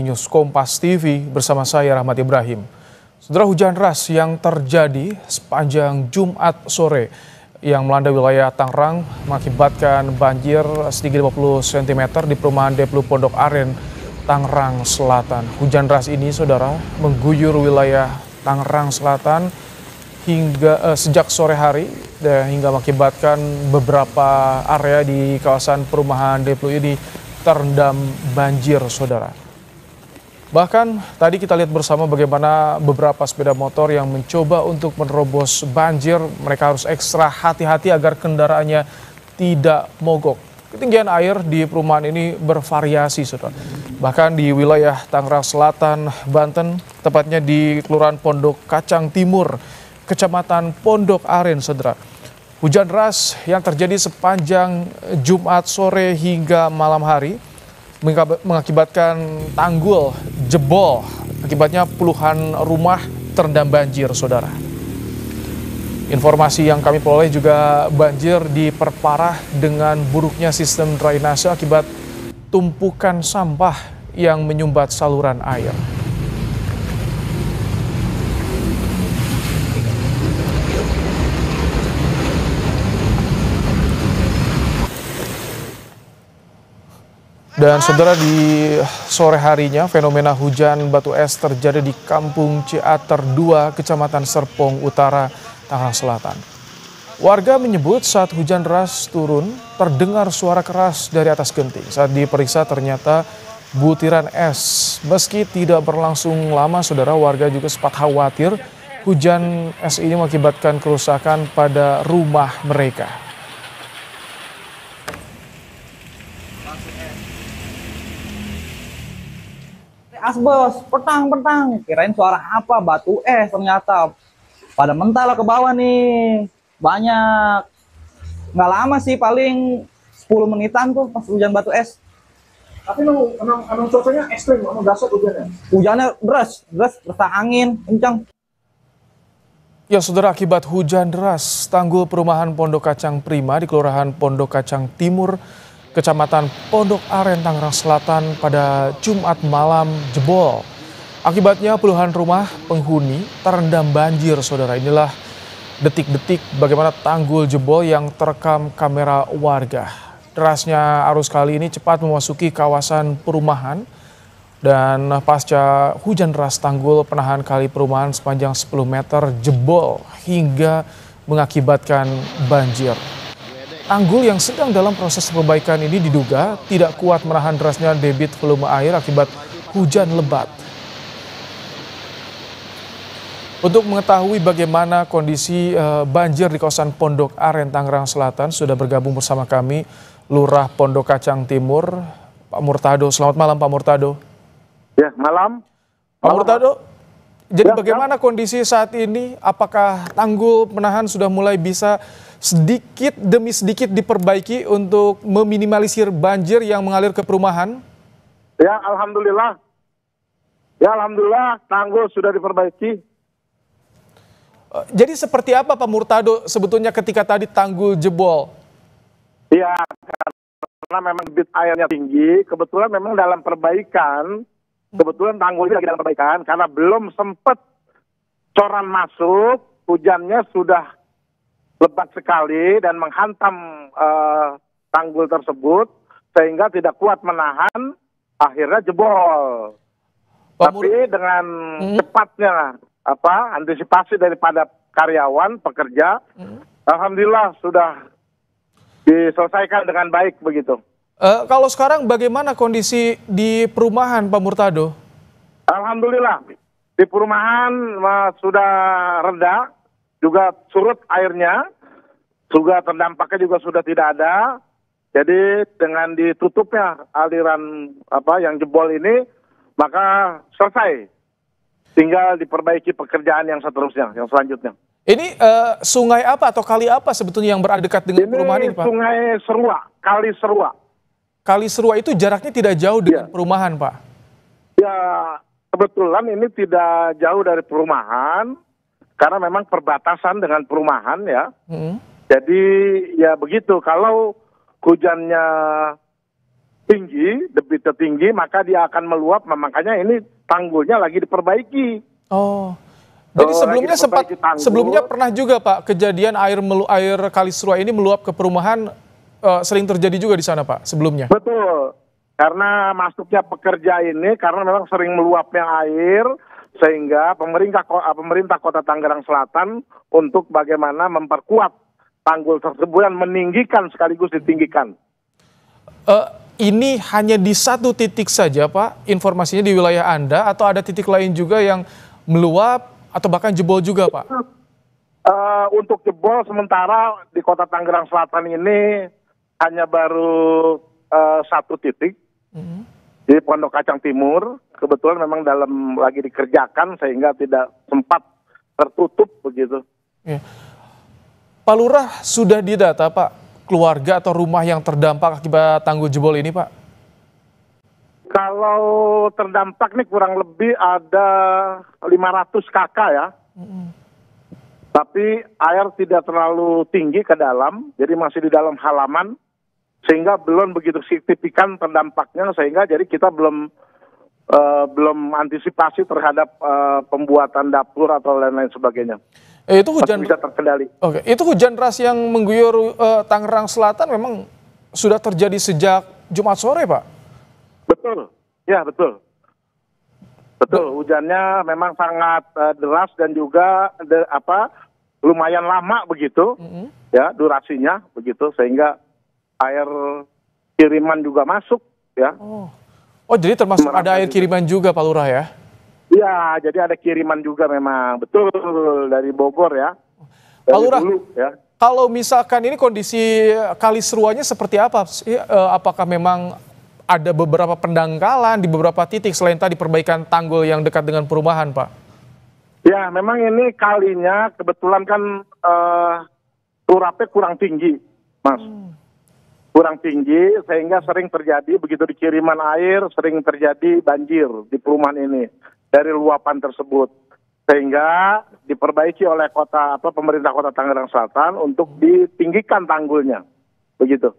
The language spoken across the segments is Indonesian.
News Kompas TV bersama saya Rahmat Ibrahim. Saudara, hujan deras yang terjadi sepanjang Jumat sore yang melanda wilayah Tangerang mengakibatkan banjir setinggi 50 cm di perumahan Deplu Pondok Aren, Tangerang Selatan. Hujan deras ini, saudara, mengguyur wilayah Tangerang Selatan hingga sejak sore hari dan hingga mengakibatkan beberapa area di kawasan perumahan Deplu ini terendam banjir, saudara. Bahkan tadi kita lihat bersama bagaimana beberapa sepeda motor yang mencoba untuk menerobos banjir, mereka harus ekstra hati-hati agar kendaraannya tidak mogok. Ketinggian air di perumahan ini bervariasi, saudara. Bahkan di wilayah Tangerang Selatan, Banten, tepatnya di Kelurahan Pondok Kacang Timur, Kecamatan Pondok Aren, saudara. Hujan deras yang terjadi sepanjang Jumat sore hingga malam hari mengakibatkan tanggul jebol. Akibatnya puluhan rumah terendam banjir, saudara. Informasi yang kami peroleh juga banjir diperparah dengan buruknya sistem drainase akibat tumpukan sampah yang menyumbat saluran air. Dan saudara, di sore harinya fenomena hujan batu es terjadi di Kampung Ciater 2, Kecamatan Serpong Utara, Tangerang Selatan. Warga menyebut saat hujan deras turun terdengar suara keras dari atas genting. Saat diperiksa ternyata butiran es. Meski tidak berlangsung lama, saudara, warga juga sempat khawatir hujan es ini mengakibatkan kerusakan pada rumah mereka. Asbos, petang, kirain suara apa, batu es ternyata. Pada mental ke bawah nih, banyak. Nggak lama sih, paling 10 menitan tuh pas hujan batu es. Tapi emang cuacanya ekstrim, emang dahsyat hujannya? Hujannya deras, serta angin, kencang. Ya, saudara, akibat hujan deras, tanggul perumahan Pondok Kacang Prima di Kelurahan Pondok Kacang Timur, Kecamatan Pondok Aren, Tangerang Selatan pada Jumat malam jebol. Akibatnya puluhan rumah penghuni terendam banjir, saudara. Inilah detik-detik bagaimana tanggul jebol yang terekam kamera warga. Derasnya arus kali ini cepat memasuki kawasan perumahan dan pasca hujan deras tanggul penahan kali perumahan sepanjang 10 meter jebol hingga mengakibatkan banjir. Tanggul yang sedang dalam proses perbaikan ini diduga tidak kuat menahan derasnya debit volume air akibat hujan lebat. Untuk mengetahui bagaimana kondisi banjir di kawasan Pondok Aren, Tangerang Selatan, sudah bergabung bersama kami Lurah Pondok Kacang Timur, Pak Murtado. Selamat malam, Pak Murtado. Ya, malam. Pak Murtado, jadi bagaimana kondisi saat ini? Apakah tanggul penahan sudah mulai bisa sedikit demi sedikit diperbaiki untuk meminimalisir banjir yang mengalir ke perumahan? Ya, alhamdulillah. Ya, alhamdulillah tanggul sudah diperbaiki. Jadi seperti apa, Pak Murtado, sebetulnya ketika tadi tanggul jebol? Ya, karena memang debit airnya tinggi, kebetulan memang dalam perbaikan, kebetulan tanggul ini lagi dalam perbaikan, karena belum sempat coran masuk, hujannya sudah lebat sekali dan menghantam tanggul tersebut sehingga tidak kuat menahan, akhirnya jebol. Tapi dengan cepatnya antisipasi daripada karyawan pekerja, alhamdulillah sudah diselesaikan dengan baik begitu. Kalau sekarang bagaimana kondisi di perumahan, Pak Murtado? Alhamdulillah di perumahan sudah reda. Juga surut airnya, juga terdampaknya juga sudah tidak ada. Jadi dengan ditutupnya aliran yang jebol ini, maka selesai. Tinggal diperbaiki pekerjaan yang seterusnya, yang selanjutnya. Ini sungai apa atau kali apa sebetulnya yang berada dekat dengan perumahan ini, Pak? Sungai Serua, Kali Serua. Kali Serua itu jaraknya tidak jauh dengan perumahan, Pak? Ya, kebetulan ini tidak jauh dari perumahan. Karena memang perbatasan dengan perumahan ya. Jadi ya begitu, kalau hujannya tinggi, debitnya tinggi, maka dia akan meluap. Makanya ini tanggulnya lagi diperbaiki. Oh. Jadi sebelumnya sebelumnya pernah juga Pak kejadian air Kalisruwa ini meluap ke perumahan, sering terjadi juga di sana Pak sebelumnya. Betul. Karena masuknya pekerja ini karena memang sering meluapnya air, sehingga pemerintah Kota Tangerang Selatan untuk bagaimana memperkuat tanggul tersebut dan meninggikan sekaligus ditinggikan. Ini hanya di satu titik saja Pak informasinya di wilayah Anda, atau ada titik lain juga yang meluap atau bahkan jebol juga Pak? Untuk jebol sementara di Kota Tangerang Selatan ini hanya baru satu titik. Di Pondok Kacang Timur, kebetulan memang lagi dikerjakan sehingga tidak sempat tertutup begitu. Ya. Pak Lurah, sudah didata Pak keluarga atau rumah yang terdampak akibat tanggul jebol ini Pak? Kalau terdampak nih kurang lebih ada 500 kakak ya. Tapi air tidak terlalu tinggi ke dalam, jadi masih di dalam halaman. Sehingga belum begitu signifikan terdampaknya, sehingga jadi kita belum antisipasi terhadap pembuatan dapur atau lain-lain sebagainya. Itu hujan masih bisa terkendali. Oke, itu hujan deras yang mengguyur Tangerang Selatan memang sudah terjadi sejak Jumat sore, Pak? Betul, ya betul. Betul, hujannya memang sangat deras dan juga lumayan lama begitu, ya durasinya begitu, sehingga air kiriman juga masuk, ya. Oh, jadi termasuk ada air kiriman juga, Pak Lurah ya? Iya, jadi ada kiriman juga memang, betul dari Bogor ya. Pak Lurah, ya. Kalau misalkan ini kondisi Kalisruwanya seperti apa? Apakah memang ada beberapa pendangkalan di beberapa titik selain tadi perbaikan tanggul yang dekat dengan perumahan, Pak? Ya, memang ini kalinya kebetulan kan turapnya kurang tinggi, Mas. Kurang tinggi sehingga sering terjadi begitu di kiriman air, sering terjadi banjir di perumahan ini dari luapan tersebut, sehingga diperbaiki oleh pemerintah Kota Tangerang Selatan untuk ditinggikan tanggulnya begitu.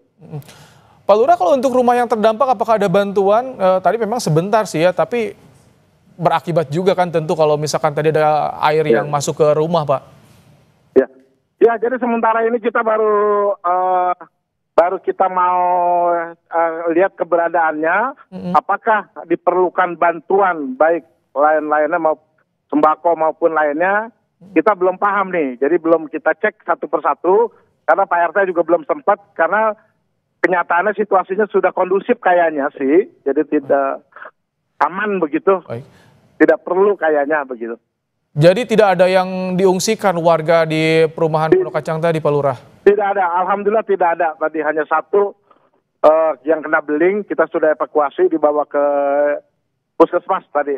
Pak Lurah, kalau untuk rumah yang terdampak apakah ada bantuan? Tadi memang sebentar sih ya, tapi berakibat juga kan tentu kalau misalkan tadi ada air yang masuk ke rumah, Pak. Ya jadi sementara ini kita baru kita mau lihat keberadaannya, apakah diperlukan bantuan baik lain-lainnya mau sembako maupun lainnya, kita belum paham nih, jadi belum kita cek satu persatu karena Pak RT juga belum sempat, karena kenyataannya situasinya sudah kondusif kayaknya sih, jadi tidak aman begitu, tidak perlu kayaknya begitu. Jadi tidak ada yang diungsikan warga di perumahan Pondok Kacang tadi, Pak Lurah? Tidak ada, alhamdulillah tidak ada. Tadi hanya satu yang kena beling, kita sudah evakuasi dibawa ke puskesmas tadi.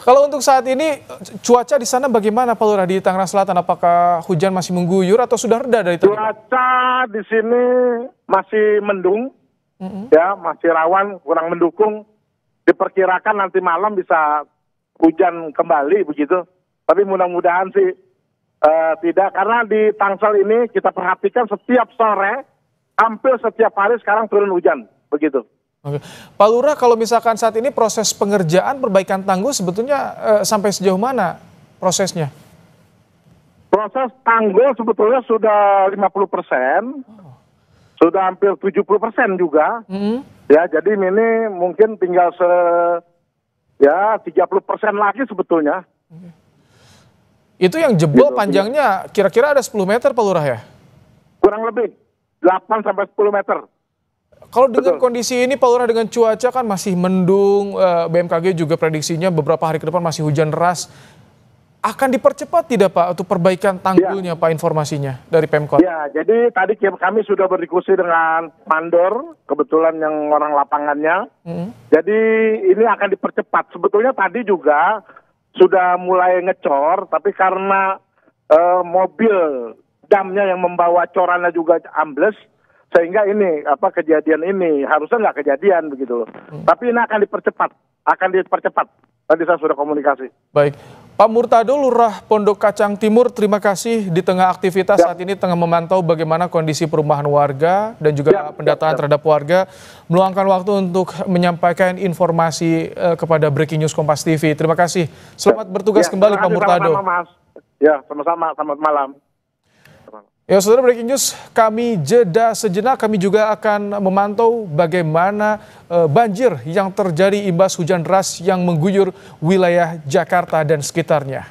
Kalau untuk saat ini cuaca di sana bagaimana, Pak Lurah, di Tangerang Selatan? Apakah hujan masih mengguyur atau sudah reda dari tadi? Cuaca di sini masih mendung, ya masih rawan, kurang mendukung. Diperkirakan nanti malam bisa hujan kembali begitu, tapi mudah-mudahan sih tidak, karena di Tangsel ini kita perhatikan setiap sore, hampir setiap hari sekarang turun hujan begitu. Oke. Pak Lurah, kalau misalkan saat ini proses pengerjaan perbaikan tanggul sebetulnya sampai sejauh mana prosesnya? Proses tanggul sebetulnya sudah 50%, sudah hampir 70% juga. Ya, jadi ini mungkin tinggal 30% lagi sebetulnya. Itu yang jebol panjangnya kira-kira ada 10 meter, Pak Lurah ya? Kurang lebih 8 sampai 10 meter. Kalau dengan kondisi ini, Pak Lurah, dengan cuaca kan masih mendung, BMKG juga prediksinya beberapa hari ke depan masih hujan deras. Akan dipercepat tidak Pak untuk perbaikan tanggulnya, Pak, informasinya dari Pemkot? Ya, jadi tadi kami sudah berdiskusi dengan mandor, kebetulan yang orang lapangannya. Jadi ini akan dipercepat. Sebetulnya tadi juga sudah mulai ngecor, tapi karena mobil damnya yang membawa corannya juga ambles, sehingga ini kejadian ini harusnya nggak kejadian begitu loh. Tapi ini akan dipercepat, Tadi saya sudah komunikasi. Baik, Pak Murtado, Lurah Pondok Kacang Timur, terima kasih di tengah aktivitas saat ini tengah memantau bagaimana kondisi perumahan warga dan juga pendataan terhadap warga, meluangkan waktu untuk menyampaikan informasi kepada Breaking News Kompas TV. Terima kasih. Selamat bertugas kembali Pak Murtado. Sama-sama, Mas. Ya, sama-sama. Selamat malam. Ya, saudara, Breaking News, kami jeda sejenak. Kami juga akan memantau bagaimana banjir yang terjadi imbas hujan deras yang mengguyur wilayah Jakarta dan sekitarnya.